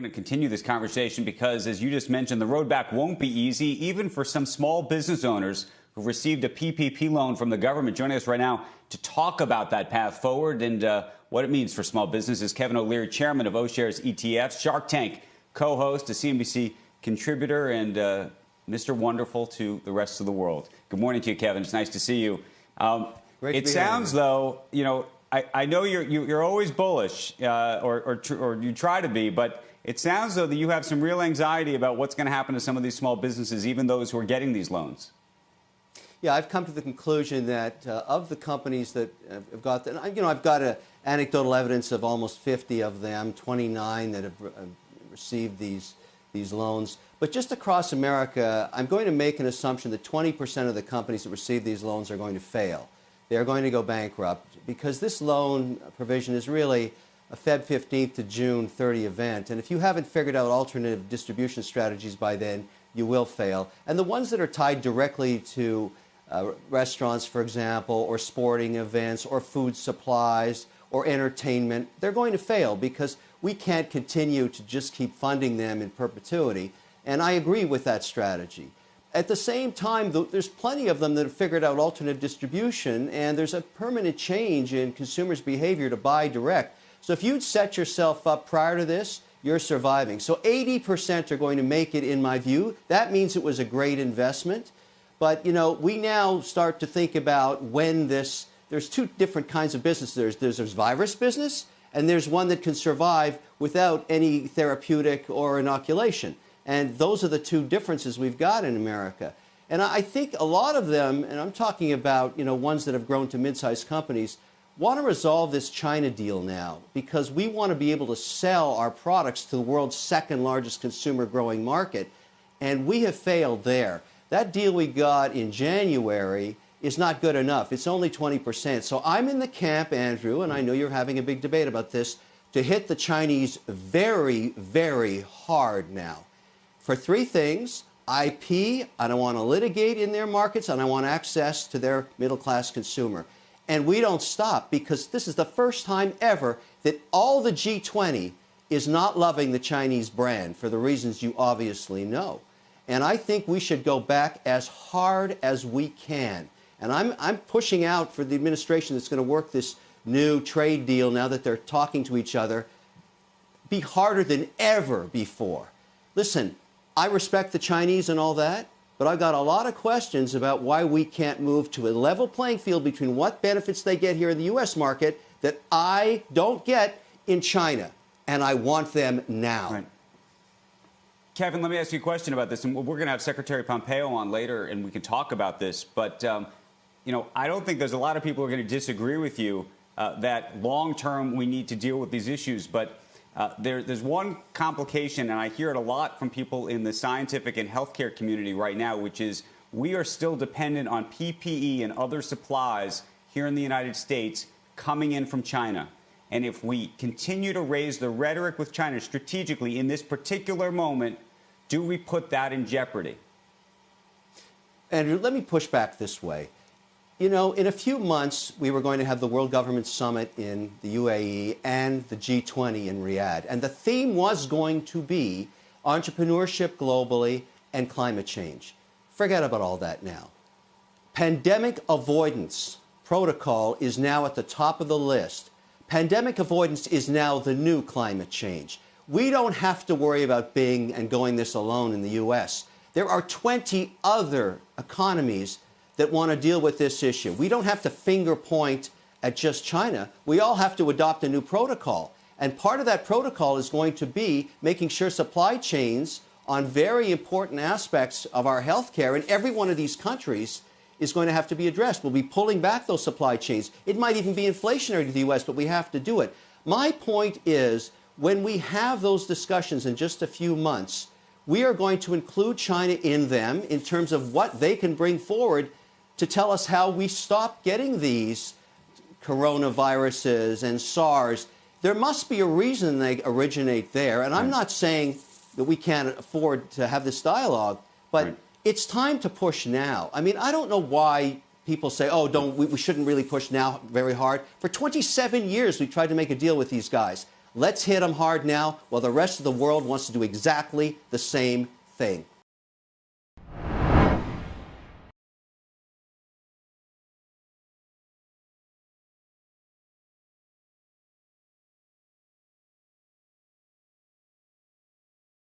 going to continue this conversation because, as you just mentioned, the road back won't be easy, even for some small business owners who've received a PPP loan from the government. Joining us right now to talk about that path forward and what it means for small businesses, Kevin O'Leary, chairman of O'Shares ETFs, Shark Tank co-host, a CNBC contributor, and Mr. Wonderful to the rest of the world. Good morning to you, Kevin. It's nice to see you. It sounds, though, you know, I know you're always bullish, or you try to be, but it sounds though that you have some real anxiety about what's going to happen to some of these small businesses, even those who are getting these loans. Yeah, I've come to the conclusion that of the companies that have got, I've got anecdotal evidence of almost 50 of them, 29 that have received these loans. But just across America, I'm going to make an assumption that 20% of the companies that receive these loans are going to fail. They're going to go bankrupt because this loan provision is really a Feb 15th to June 30 event. And if you haven't figured out alternative distribution strategies by then, you will fail. And the ones that are tied directly to restaurants, for example, or sporting events, or food supplies, or entertainment, they're going to fail because we can't continue to just keep funding them in perpetuity. And I agree with that strategy. At the same time, there's plenty of them that have figured out alternative distribution, and there's a permanent change in consumers' behavior to buy direct. So if you'd set yourself up prior to this, you're surviving. So 80% are going to make it, in my view. That means it was a great investment. But, you know, we now start to think about when there's two different kinds of business. There's virus business, and there's one that can survive without any therapeutic or inoculation. And those are the two differences we've got in America. And I think a lot of them, and I'm talking about, ones that have grown to mid-sized companies, want to resolve this China deal now because we want to be able to sell our products to the world's second largest consumer growing market. And we have failed there. That deal we got in January is not good enough. It's only 20%. So I'm in the camp, Andrew, and I know you're having a big debate about this, to hit the Chinese very, very hard now. For three things: IP, I don't want to litigate in their markets, and I want access to their middle-class consumer. And we don't stop because this is the first time ever that all the G20 is not loving the Chinese brand for the reasons you obviously know. And I think we should go back as hard as we can. And I'm pushing out for the administration that's going to work this new trade deal now that they're talking to each other, be harder than ever before. Listen, I respect the Chinese and all that, but I've got a lot of questions about why we can't move to a level playing field between what benefits they get here in the U.S. market that I don't get in China, and I want them now. Right. Kevin, let me ask you a question about this, and we're going to have Secretary Pompeo on later, and we can talk about this, but I don't think there's a lot of people who are going to disagree with you that long-term we need to deal with these issues, but there's one complication, and I hear it a lot from people in the scientific and healthcare community right now, which is we are still dependent on PPE and other supplies here in the United States coming in from China. And if we continue to raise the rhetoric with China strategically in this particular moment, do we put that in jeopardy? Andrew, let me push back this way. In a few months, we were going to have the World Government Summit in the UAE and the G20 in Riyadh. And the theme was going to be entrepreneurship globally and climate change. Forget about all that now. Pandemic avoidance protocol is now at the top of the list. Pandemic avoidance is now the new climate change. We don't have to worry about being and going this alone in the U.S. There are 20 other economies that want to deal with this issue. We don't have to finger point at just China. We all have to adopt a new protocol. And part of that protocol is going to be making sure supply chains on very important aspects of our healthcare in every one of these countries is going to have to be addressed. We'll be pulling back those supply chains. It might even be inflationary to the U.S., but we have to do it. My point is, when we have those discussions in just a few months, we are going to include China in them in terms of what they can bring forward to tell us how we stop getting these coronaviruses and SARS. There must be a reason they originate there. And I'm not saying that we can't afford to have this dialogue, but it's time to push now. I mean, I don't know why people say, oh, we shouldn't really push now very hard. For 27 years, we tried to make a deal with these guys. Let's hit them hard now while the rest of the world wants to do exactly the same thing.